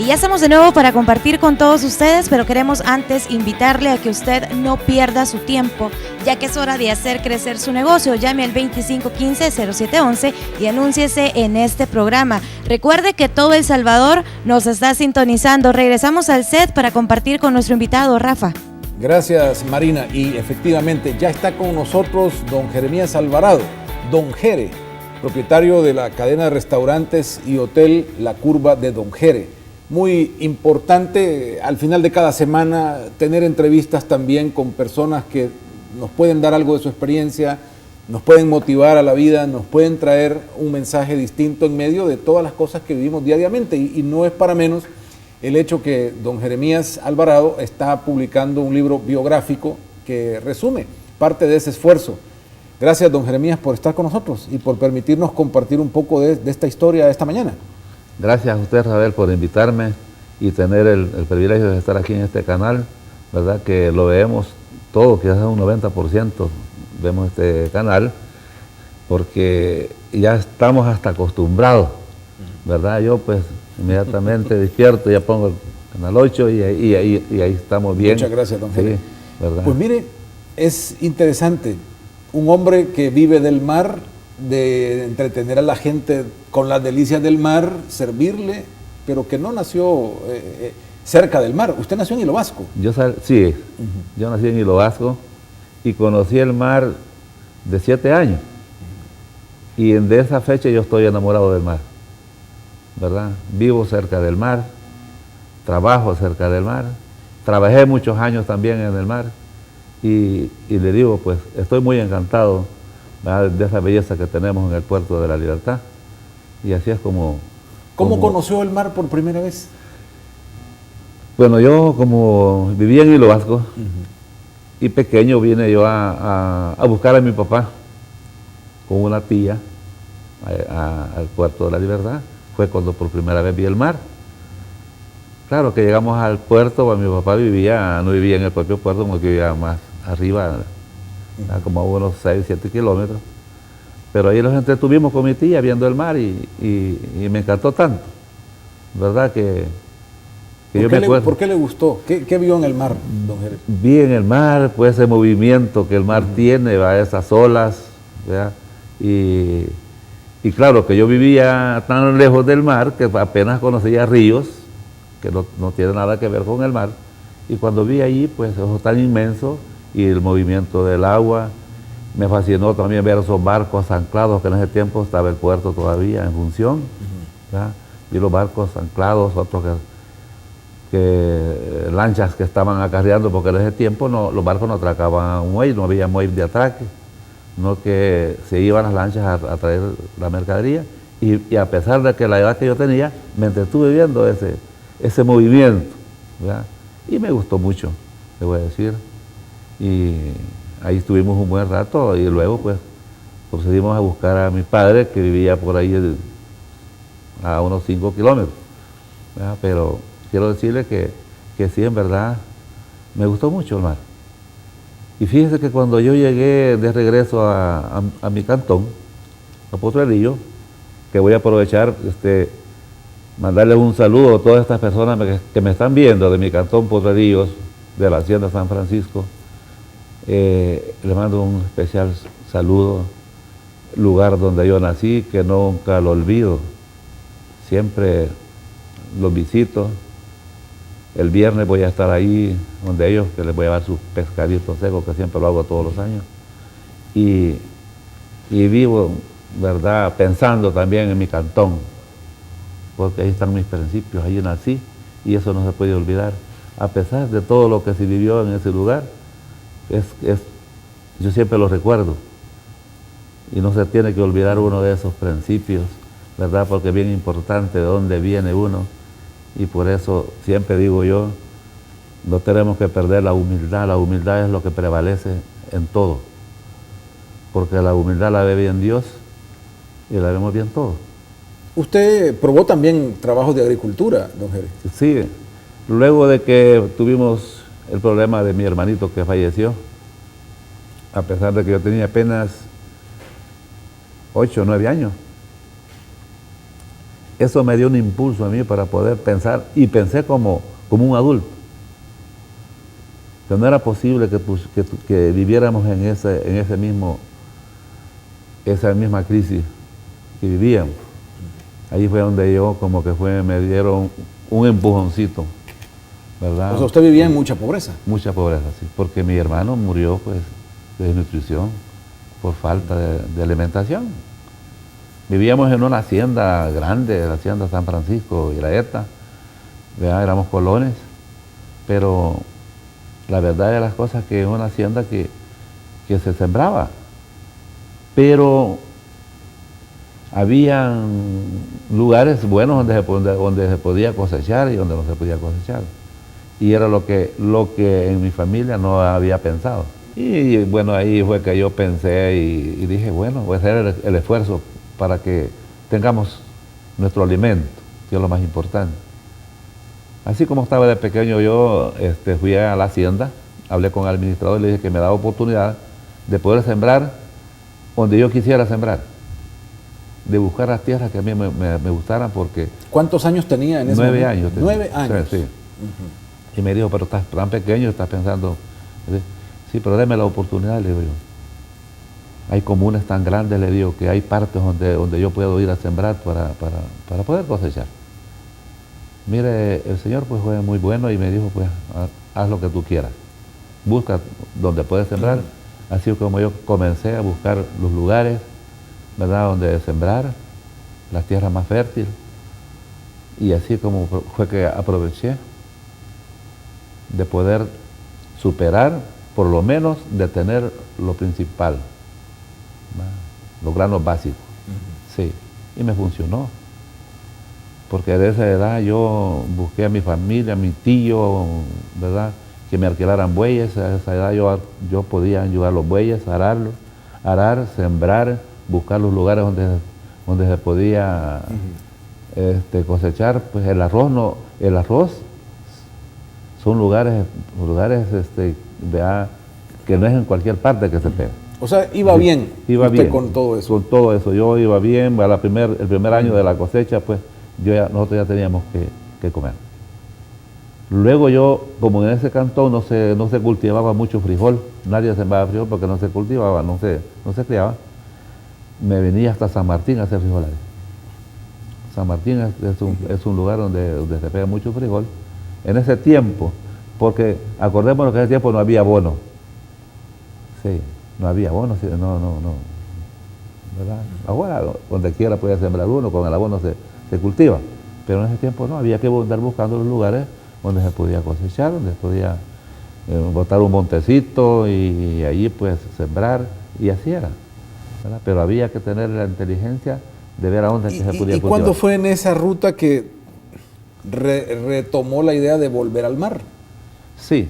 ya estamos de nuevo para compartir con todos ustedes, pero queremos antes invitarle a que usted no pierda su tiempo, ya que es hora de hacer crecer su negocio. Llame al 2515-0711 y anúnciese en este programa. Recuerde que todo El Salvador nos está sintonizando. Regresamos al set para compartir con nuestro invitado, Rafa. Gracias, Marina. Y efectivamente ya está con nosotros don Jeremías Alvarado, don Jere, propietario de la cadena de restaurantes y hotel La Curva de Don Jere. Muy importante al final de cada semana tener entrevistas también con personas que nos pueden dar algo de su experiencia, nos pueden motivar a la vida, nos pueden traer un mensaje distinto en medio de todas las cosas que vivimos diariamente. Y no es para menos el hecho que don Jeremías Alvarado está publicando un libro biográfico que resume parte de ese esfuerzo. Gracias, don Jeremías, por estar con nosotros y por permitirnos compartir un poco de esta historia esta mañana. Gracias a usted, Rafael, por invitarme y tener el privilegio de estar aquí en este canal, ¿verdad? Que lo vemos todo, quizás un 90% vemos este canal, porque ya estamos hasta acostumbrados, ¿verdad? Yo pues inmediatamente despierto, ya pongo el canal 8 y ahí estamos bien. Muchas gracias, don Jere. Sí, ¿verdad? Pues mire, es interesante, un hombre que vive del mar, de entretener a la gente con las delicias del mar, servirle, pero que no nació cerca del mar. Usted nació en Hilo Vasco. Sí, yo nací en Hilo Vasco y conocí el mar de 7 años. Y de esa fecha yo estoy enamorado del mar, ¿verdad? Vivo cerca del mar, trabajo cerca del mar, trabajé muchos años también en el mar y le digo, pues estoy muy encantado, ¿verdad?, de esa belleza que tenemos en el Puerto de la Libertad. Y así es como... ¿Cómo conoció el mar por primera vez? Bueno, yo como vivía en Hilo Vasco y pequeño vine yo a buscar a mi papá con una tía al Puerto de la Libertad. Fue cuando por primera vez vi el mar. Claro que llegamos al puerto, pues, mi papá no vivía en el propio puerto, como que vivía más arriba, como a unos 6, 7 kilómetros. Pero ahí nos entretuvimos con mi tía viendo el mar y me encantó tanto, ¿verdad? Que yo me acuerdo. ¿Por qué le gustó? ¿Qué vio en el mar, don Jerez? Vi en el mar, pues, ese movimiento que el mar tiene, ¿verdad?, esas olas, ¿verdad? Y claro que yo vivía tan lejos del mar que apenas conocía ríos, que no tiene nada que ver con el mar. Y cuando vi allí, pues, eso tan inmenso y el movimiento del agua, me fascinó también ver esos barcos anclados, que en ese tiempo estaba el puerto todavía en función. ¿Verdad? Vi los barcos anclados, otros lanchas que estaban acarreando, porque en ese tiempo los barcos no atracaban a un muelle, no había muelle de atraque, no que se iban las lanchas a traer la mercadería. Y a pesar de que la edad que yo tenía, me entretuve viendo ese movimiento, ¿verdad? Y me gustó mucho, le voy a decir. Y ahí estuvimos un buen rato y luego pues procedimos a buscar a mi padre, que vivía por ahí a unos 5 kilómetros, ¿verdad? Pero quiero decirle que sí, en verdad, me gustó mucho el mar. Y fíjese que cuando yo llegué de regreso a mi cantón, a Potrerillo, que voy a aprovechar, mandarles un saludo a todas estas personas que me están viendo de mi cantón Potrerillos, de la Hacienda San Francisco. Les mando un especial saludo, lugar donde yo nací, que nunca lo olvido. Siempre los visito. El viernes voy a estar ahí donde ellos, que les voy a dar sus pescaditos secos, que siempre lo hago todos los años. Y vivo, ¿verdad?, pensando también en mi cantón, porque ahí están mis principios, ahí nací y eso no se puede olvidar. A pesar de todo lo que se vivió en ese lugar, yo siempre lo recuerdo y no se tiene que olvidar uno de esos principios, ¿verdad?, porque es bien importante de dónde viene uno. Y por eso siempre digo yo, no tenemos que perder la humildad es lo que prevalece en todo, porque la humildad la ve bien Dios y la vemos bien todo. Usted probó también trabajos de agricultura, don Jerez. Sí, luego de que tuvimos el problema de mi hermanito que falleció, a pesar de que yo tenía apenas 8 o 9 años, eso me dio un impulso a mí para poder pensar, y pensé como un adulto, que no era posible que viviéramos en esa misma crisis que vivíamos. Ahí fue donde yo me dieron un empujoncito, ¿verdad? O sea, usted vivía en mucha pobreza. Mucha pobreza, sí, porque mi hermano murió pues de desnutrición por falta de alimentación. Vivíamos en una hacienda grande, la hacienda San Francisco y la ETA, ¿verdad? Éramos colones, pero la verdad de las cosas que es una hacienda que se sembraba, pero habían lugares buenos donde se podía cosechar y donde no se podía cosechar. Y era lo que en mi familia no había pensado. Y bueno, ahí fue que yo pensé y dije, bueno, voy a hacer el esfuerzo para que tengamos nuestro alimento, que es lo más importante. Así como estaba de pequeño, yo fui a la hacienda, hablé con el administrador y le dije que me daba oportunidad de poder sembrar donde yo quisiera sembrar, de buscar las tierras que a mí me gustaran, porque... ¿Cuántos años tenía en ese momento? 9 años. 9 años. Sí. Y me dijo, pero estás tan pequeño, estás pensando... Sí, pero déme la oportunidad, le digo yo. Hay comunes tan grandes, le digo, que hay partes donde yo puedo ir a sembrar para poder cosechar. Mire, el Señor pues fue muy bueno y me dijo, pues, haz lo que tú quieras. Busca donde puedes sembrar. Así como yo comencé a buscar los lugares, ¿verdad?, donde sembrar, las tierras más fértiles. Y así como fue que aproveché de poder superar, por lo menos de tener lo principal, ¿verdad?, los granos básicos. Sí, y me funcionó. Porque de esa edad yo busqué a mi familia, a mi tío, ¿verdad?, que me alquilaran bueyes. A esa edad yo podía ayudar a los bueyes, arar, sembrar, buscar los lugares donde se podía cosechar. Pues el arroz son lugares ¿verdad?, que no es en cualquier parte que se pega. O sea, iba bien. Iba usted bien con todo eso. Con todo eso, yo iba bien. El primer año de la cosecha, pues nosotros ya teníamos que comer. Luego yo, como en ese cantón no se cultivaba mucho frijol, nadie sembraba frijol porque no se cultivaba, no se criaba, me venía hasta San Martín a hacer frijolares. San Martín es un lugar donde se pega mucho frijol. En ese tiempo, porque acordémonos que en ese tiempo no había abono. Sí, no había abono, sí, no. ¿Verdad? Ahora, donde quiera puede sembrar uno, con el abono se cultiva. Pero en ese tiempo no, había que andar buscando los lugares donde se podía cosechar, donde se podía botar un montecito y allí pues sembrar, y así era, ¿verdad? Pero había que tener la inteligencia de ver a dónde se podía cultivar. ¿Y cuándo fue en esa ruta que retomó la idea de volver al mar? Sí,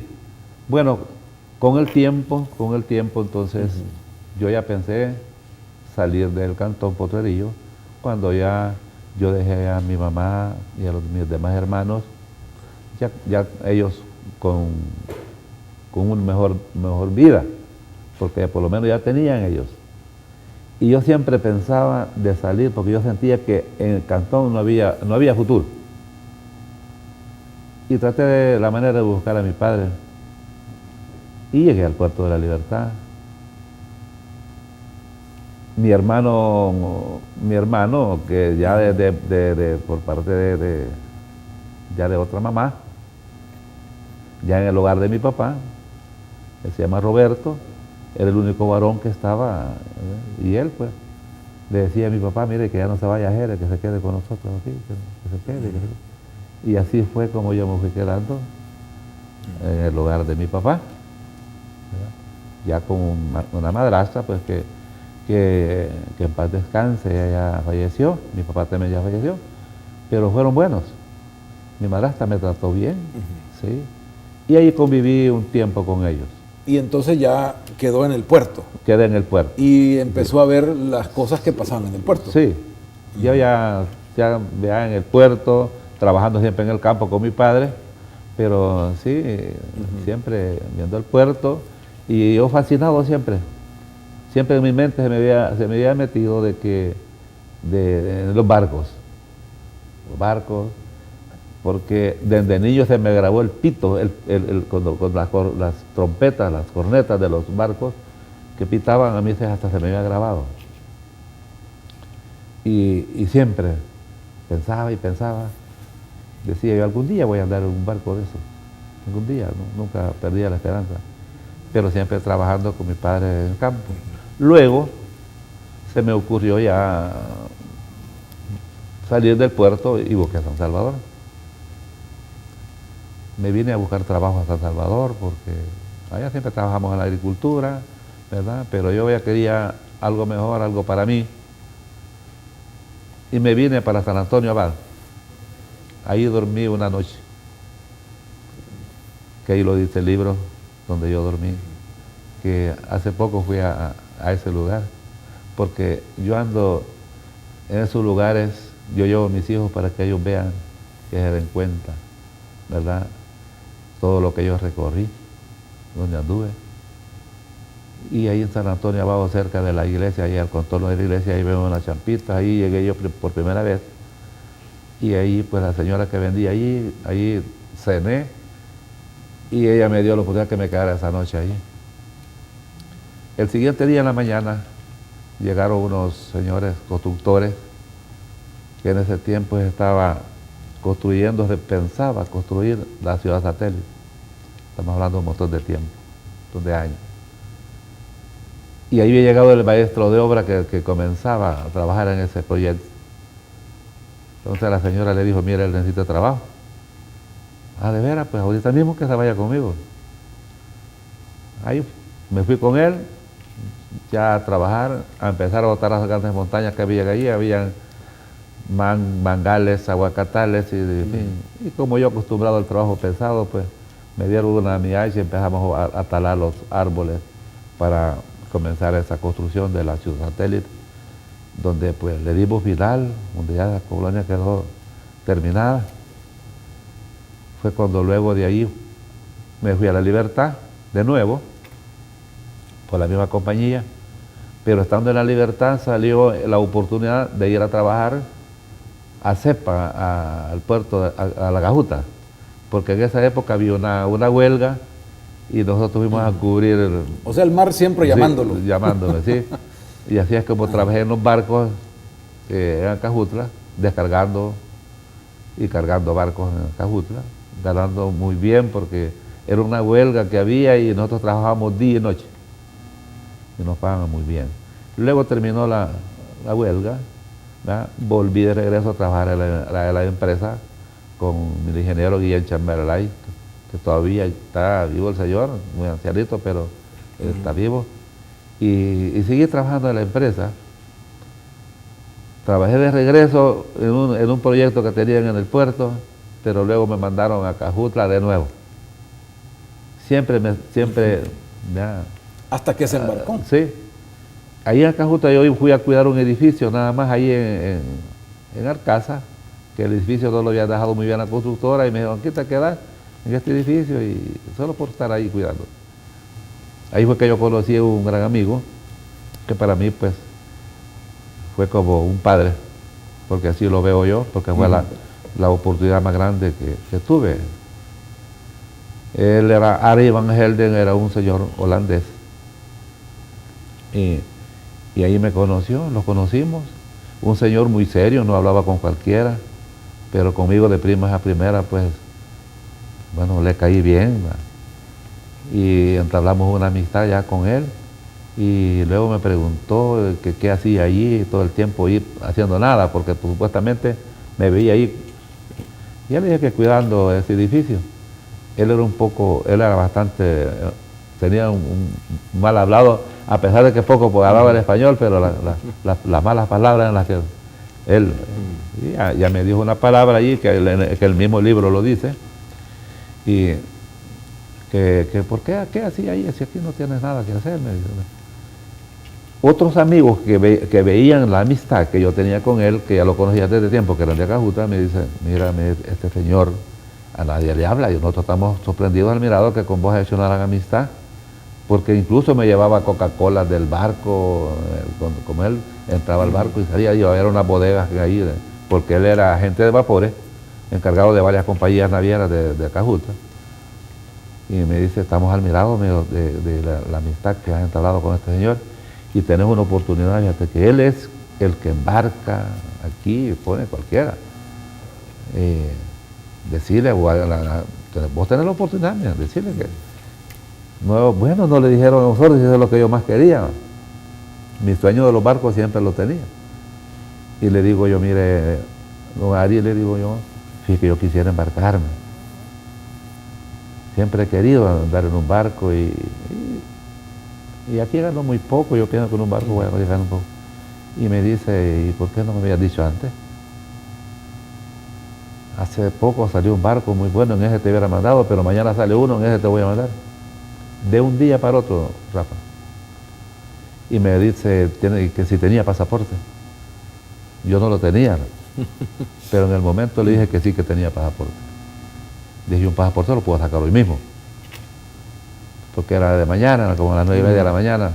bueno, con el tiempo entonces yo ya pensé salir del cantón Potrerillo, cuando ya yo dejé a mi mamá y a mis demás hermanos, ya ellos con una mejor vida, porque por lo menos ya tenían ellos. Y yo siempre pensaba de salir, porque yo sentía que en el cantón no había futuro. Y traté de la manera de buscar a mi padre. Y llegué al Puerto de la Libertad. Mi hermano, que ya por parte de otra mamá, ya en el hogar de mi papá, que se llama Roberto, era el único varón que estaba, y él pues le decía a mi papá, mire, que ya no se vaya a Jerez, que se quede con nosotros aquí, que se quede. Y así fue como yo me fui quedando en el hogar de mi papá, ¿verdad?, ya con una madrastra pues que en paz descanse, ella falleció, mi papá también ya falleció, pero fueron buenos. Mi madrastra me trató bien, ¿sí? Y ahí conviví un tiempo con ellos. Y entonces ya quedó en el puerto. Quedé en el puerto. Y empezó a ver las cosas que pasaban en el puerto. Sí, yo ya en el puerto, trabajando siempre en el campo con mi padre, pero sí, siempre viendo el puerto, y yo fascinado siempre. Siempre en mi mente se me había metido de los barcos. barcos, porque desde niño se me grabó el pito, con las trompetas, las cornetas de los barcos que pitaban, a mí hasta se me había grabado. Y siempre pensaba y pensaba, decía yo, algún día voy a andar en un barco de eso, algún día, ¿no? Nunca perdía la esperanza, pero siempre trabajando con mi padre en el campo. Luego se me ocurrió ya salir del puerto y busqué a San Salvador. Me vine a buscar trabajo a San Salvador porque allá siempre trabajamos en la agricultura, ¿verdad? Pero yo ya quería algo mejor, algo para mí. Y me vine para San Antonio Abad. Ahí dormí una noche. Que ahí lo dice el libro donde yo dormí. Que hace poco fui a ese lugar. Porque yo ando en esos lugares, yo llevo a mis hijos para que ellos vean, que se den cuenta, ¿verdad? Todo lo que yo recorrí, donde anduve. Y ahí en San Antonio abajo, cerca de la iglesia, ahí al contorno de la iglesia, ahí veo unas champitas, ahí llegué yo por primera vez. Y ahí pues la señora que vendía ahí cené, y ella me dio la oportunidad que me quedara esa noche ahí. El siguiente día en la mañana llegaron unos señores constructores que en ese tiempo estaba construyendo, se pensaba construir la ciudad satélite. Estamos hablando de un montón de tiempo, un montón de años. Y ahí había llegado el maestro de obra que comenzaba a trabajar en ese proyecto. Entonces la señora le dijo, mira, él necesita trabajo. Ah, de veras, pues ahorita mismo que se vaya conmigo. Ahí me fui con él, ya a trabajar, a empezar a botar las grandes montañas que había allí, habían mangales, aguacatales, y como yo acostumbrado al trabajo pesado, pues me dieron una miacha y empezamos a talar los árboles para comenzar esa construcción de la ciudad satélite, donde pues le dimos final, donde ya la colonia quedó terminada. Fue cuando luego de ahí me fui a La Libertad, de nuevo, por la misma compañía, pero estando en La Libertad salió la oportunidad de ir a trabajar a Cepa, al puerto, a La Gajuta, porque en esa época había una huelga y nosotros fuimos a cubrir... O sea, el mar siempre llamándolo. Sí, llamándome, sí. Y así es como trabajé en los barcos en Acajutla, descargando y cargando barcos en Acajutla, ganando muy bien porque era una huelga que había y nosotros trabajábamos día y noche y nos pagaban muy bien. Luego terminó la huelga, ¿verdad? Volví de regreso a trabajar en la empresa con mi ingeniero Guillén Chamberlain, que todavía está vivo el señor, muy ancianito, pero está vivo. Y seguí trabajando en la empresa. Trabajé de regreso en un proyecto que tenían en el puerto, pero luego me mandaron a Acajutla de nuevo. Siempre ya, hasta que se embarcó. Sí. Ahí en Acajutla yo fui a cuidar un edificio, nada más ahí en Arcasa, que el edificio no lo había dejado muy bien la constructora, y me dijeron, ¿qué te quedas en este edificio? Y solo por estar ahí cuidando. Ahí fue que yo conocí a un gran amigo, que para mí pues fue como un padre, porque así lo veo yo, porque fue la oportunidad más grande que tuve. Él era Arie van Helden, era un señor holandés. Y ahí me conoció, lo conocimos. Un señor muy serio, no hablaba con cualquiera, pero conmigo de primas a primera, pues, bueno, le caí bien, ¿verdad? Y entablamos una amistad ya con él. Y luego me preguntó que qué hacía allí todo el tiempo, haciendo nada, porque supuestamente me veía ahí. Y él le dije que cuidando ese edificio. Él era bastante, tenía un mal hablado, a pesar de que poco hablaba el español, pero las malas palabras en las que él ya me dijo una palabra allí, que el mismo libro lo dice, y que ¿por qué hacía ahí? Si aquí no tienes nada que hacer, me dice. Otros amigos que veían la amistad que yo tenía con él, que ya lo conocía desde tiempo, que eran de Acajutla, me dicen, mira, este señor a nadie le habla, y nosotros estamos sorprendidos, admirados que con vos ha hecho una gran amistad, porque incluso me llevaba Coca-Cola del barco, como él entraba al barco y salía, yo era unas bodegas ahí porque él era agente de vapores, encargado de varias compañías navieras de Acajutla. Y me dice, estamos admirados de la amistad que has entablado con este señor y tenemos una oportunidad, fíjate que él es el que embarca aquí, pone cualquiera. Decirle, vos tenés la oportunidad, mira, decirle que... No, bueno, no le dijeron a nosotros, eso es lo que yo más quería. Mi sueño de los barcos siempre lo tenía. Y le digo yo, mire, don Ari, le digo yo, fíjate que yo quisiera embarcarme. Siempre he querido andar en un barco y aquí gano muy poco, yo pienso que en un barco voy a ganar un poco. Y me dice, ¿y por qué no me habías dicho antes? Hace poco salió un barco muy bueno, en ese te hubiera mandado, pero mañana sale uno, en ese te voy a mandar. De un día para otro, Rafa. Y me dice que si tenía pasaporte. Yo no lo tenía, pero en el momento le dije que sí que tenía pasaporte. Dije, un pasaporte lo puedo sacar hoy mismo. Porque era de mañana, como a las 9:30 de la mañana.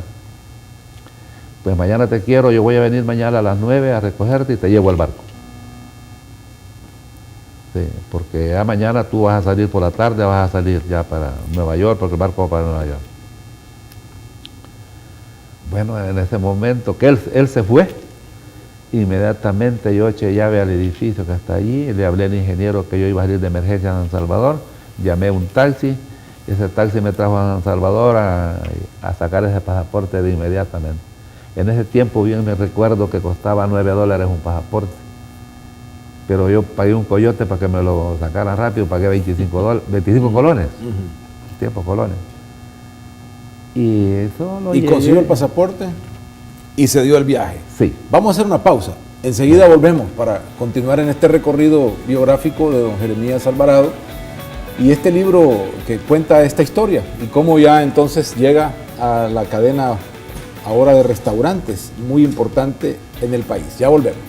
Pues mañana te quiero, yo voy a venir mañana a las 9 a recogerte y te llevo al barco. Sí, porque ya mañana tú vas a salir por la tarde, vas a salir ya para Nueva York, porque el barco va para Nueva York. Bueno, en ese momento que él se fue, inmediatamente yo eché llave al edificio que está allí, le hablé al ingeniero que yo iba a salir de emergencia a San Salvador, llamé un taxi, ese taxi me trajo a San Salvador a sacar ese pasaporte de inmediatamente. En ese tiempo bien me recuerdo que costaba $9 un pasaporte, pero yo pagué un coyote para que me lo sacara rápido, pagué 25 colones, tiempo colones. Y eso lo llegué. Consiguió el pasaporte y se dio el viaje. Sí. Vamos a hacer una pausa. Enseguida volvemos para continuar en este recorrido biográfico de don Jeremías Alvarado y este libro que cuenta esta historia y cómo ya entonces llega a la cadena ahora de restaurantes muy importante en el país. Ya volvemos.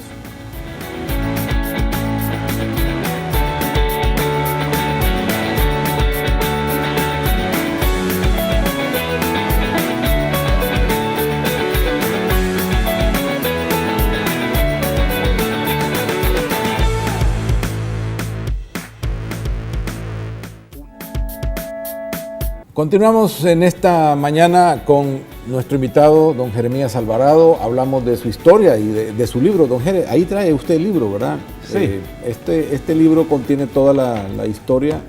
Continuamos en esta mañana con nuestro invitado, don Jeremías Alvarado. Hablamos de su historia y de su libro. Don Jere, ahí trae usted el libro, ¿verdad? Sí. Este libro contiene toda la historia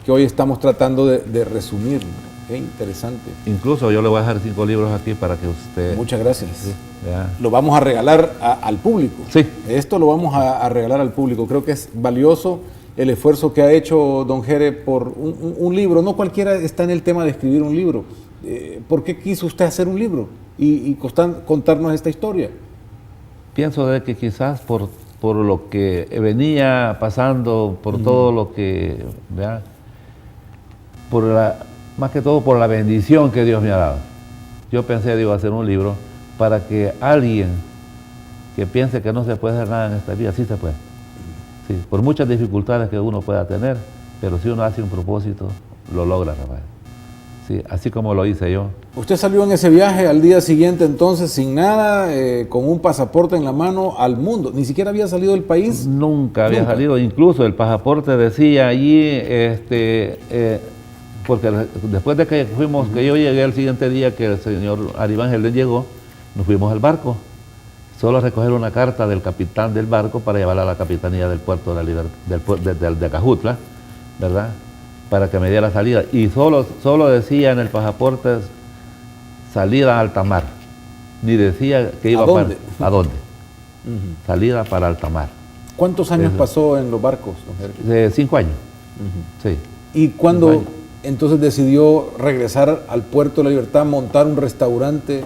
que hoy estamos tratando de resumir. Qué interesante. Incluso yo le voy a dejar 5 libros aquí para que usted... Muchas gracias. Sí, ya. Lo vamos a regalar al público. Sí. Esto lo vamos a regalar al público. Creo que es valioso el esfuerzo que ha hecho don Jere por un libro. No cualquiera está en el tema de escribir un libro. ¿Por qué quiso usted hacer un libro y contarnos esta historia? Pienso de que quizás por lo que venía pasando, por todo lo que, ¿verdad? Más que todo por la bendición que Dios me ha dado. Yo pensé, digo, hacer un libro para que alguien que piense que no se puede hacer nada en esta vida, sí se puede. Sí, por muchas dificultades que uno pueda tener, pero si uno hace un propósito, lo logra, Rafael. Sí, así como lo hice yo. Usted salió en ese viaje al día siguiente entonces sin nada, con un pasaporte en la mano al mundo. ¿Ni siquiera había salido del país? Nunca había salido, incluso el pasaporte decía allí, porque después de que fuimos, que yo llegué el siguiente día que el señor Aribángel llegó, nos fuimos al barco. Solo a recoger una carta del capitán del barco para llevarla a la capitanía del puerto de Acajutla, ¿verdad? Para que me diera salida. Y solo decía en el pasaporte salida a alta mar. Ni decía que iba para... ¿A dónde? Salida para alta mar. ¿Cuántos años pasó en los barcos, don Jeremías? 5 años. Sí. ¿Y cuándo entonces decidió regresar al Puerto de la Libertad, montar un restaurante?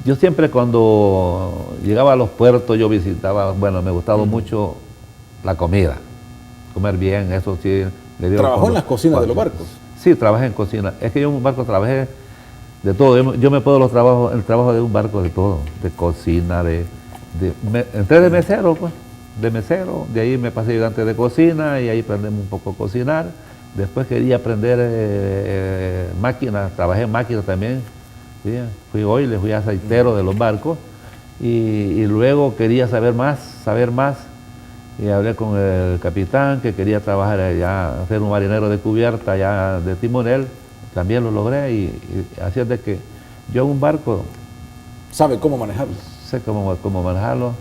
Yo siempre cuando llegaba a los puertos yo visitaba, bueno, me gustaba mucho la comida, comer bien, eso sí. ¿Trabajó en las cocinas de los barcos? Sí, trabajé en cocina. Es que yo en un barco trabajé de todo. Yo me puedo el trabajo de un barco de todo, de cocina, entré de mesero, pues, de ahí me pasé ayudante de cocina y ahí aprendemos un poco a cocinar. Después quería aprender máquinas, trabajé en máquinas también. Sí, fui aceitero de los barcos y luego quería saber más, y hablé con el capitán que quería trabajar allá, ser un marinero de cubierta allá de timonel, también lo logré, y así es de que yo en un barco ¿Sabe cómo manejarlo? sé cómo manejarlo,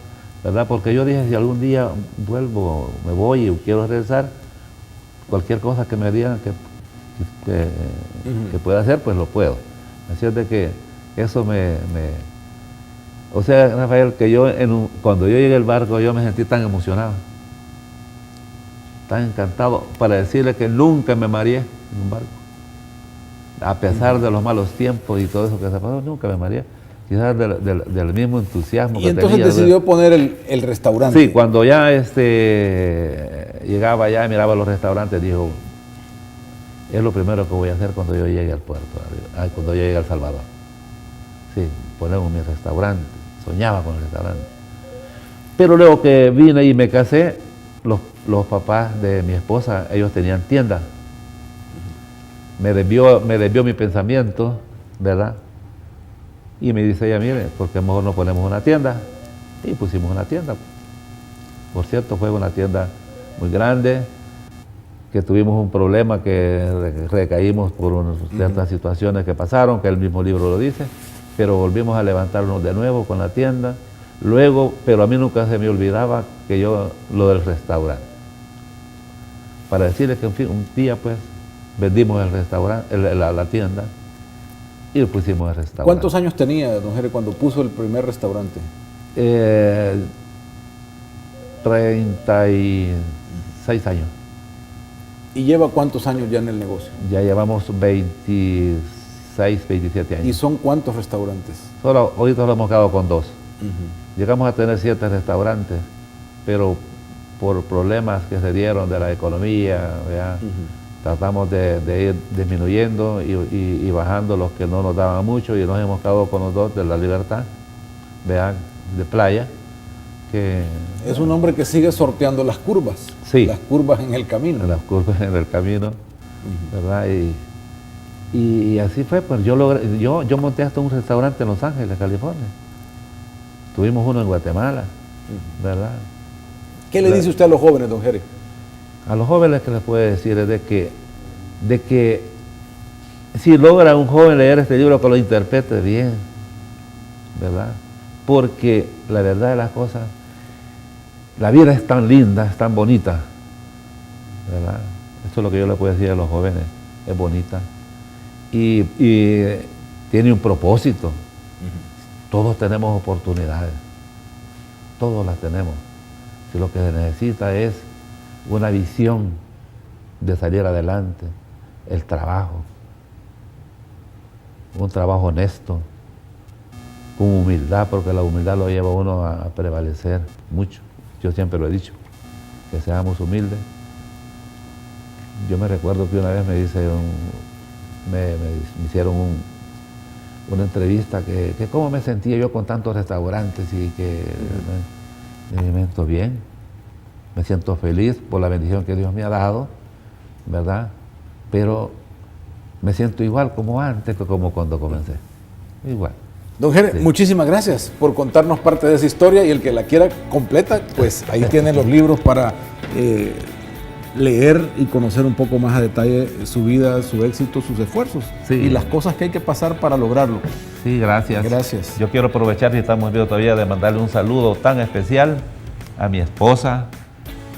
¿verdad? Porque yo dije, si algún día vuelvo, me voy y quiero regresar, cualquier cosa que me digan que pueda hacer, pues lo puedo. Así es de que eso o sea, Rafael, que yo cuando yo llegué al barco, yo me sentí tan emocionado, tan encantado, para decirle que nunca me mareé en un barco. A pesar de los malos tiempos y todo eso que se pasó, nunca me mareé. Quizás del mismo entusiasmo y que entonces tenía. decidió poner el restaurante. Sí, cuando ya llegaba allá y miraba los restaurantes, dijo, es lo primero que voy a hacer cuando yo llegue al puerto, cuando yo llegue a El Salvador. Sí, ponemos mi restaurante, soñaba con el restaurante. Pero luego que vine y me casé, los papás de mi esposa, ellos tenían tienda. Me desvió mi pensamiento, ¿verdad? Y me dice ella, mire, ¿por qué mejor no ponemos una tienda? Y pusimos una tienda. Por cierto, fue una tienda muy grande, que tuvimos un problema, que recaímos por ciertas situaciones que pasaron, que el mismo libro lo dice, pero volvimos a levantarnos de nuevo con la tienda. Luego, pero a mí nunca se me olvidaba lo del restaurante. Para decirles que un día pues vendimos el restaurante, la tienda, y pusimos el restaurante. ¿Cuántos años tenía, don Jere, cuando puso el primer restaurante? 36 años. ¿Y lleva cuántos años ya en el negocio? Ya llevamos 26, 27 años. ¿Y son cuántos restaurantes? Ahorita lo hemos quedado con 2. Llegamos a tener 7 restaurantes, pero por problemas que se dieron de la economía, tratamos de ir disminuyendo y bajando los que no nos daban mucho, y nos hemos quedado con los 2 de La Libertad, de playa, que es un hombre que sigue sorteando las curvas. Sí. Las curvas en el camino. Las curvas en el camino, ¿verdad? Y así fue, pues yo monté hasta un restaurante en Los Ángeles, California. Tuvimos uno en Guatemala, ¿verdad? ¿Qué le dice usted a los jóvenes, don Jere? A los jóvenes que les puedo decir es de que si logra un joven leer este libro, que lo interprete bien, ¿verdad? Porque la verdad de las cosas, la vida es tan linda, es tan bonita, ¿verdad? Esto es lo que yo le puedo decir a los jóvenes, es bonita. Y tiene un propósito. Todos tenemos oportunidades, todos las tenemos. Si lo que se necesita es una visión de salir adelante, el trabajo, un trabajo honesto, con humildad, porque la humildad lo lleva a uno a prevalecer mucho. Yo siempre lo he dicho, que seamos humildes. Yo me recuerdo que una vez me hicieron una entrevista que cómo me sentía yo con tantos restaurantes, y que me siento bien, me siento feliz por la bendición que Dios me ha dado, ¿verdad? Pero me siento igual como antes, que como cuando comencé, igual. Don Jere, muchísimas gracias por contarnos parte de esa historia, y el que la quiera completa, pues ahí tienen los libros para leer y conocer un poco más a detalle su vida, su éxito, sus esfuerzos y las cosas que hay que pasar para lograrlo. Sí, gracias. Gracias. Yo quiero aprovechar, si estamos viendo todavía, de mandarle un saludo tan especial a mi esposa,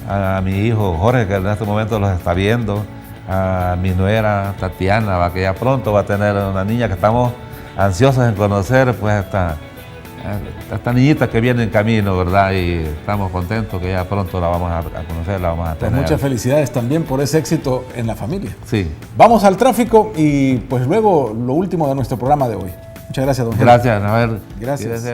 a mi hijo Jorge, que en este momento los está viendo, a mi nuera Tatiana, que ya pronto va a tener una niña que estamos ansiosos en conocer, pues esta niñita que viene en camino, ¿verdad? Y estamos contentos que ya pronto la vamos a conocer, la vamos a tener. Pues muchas felicidades también por ese éxito en la familia. Sí. Vamos al tráfico y pues luego lo último de nuestro programa de hoy. Muchas gracias, don Jere. Gracias, a ver. Gracias. Y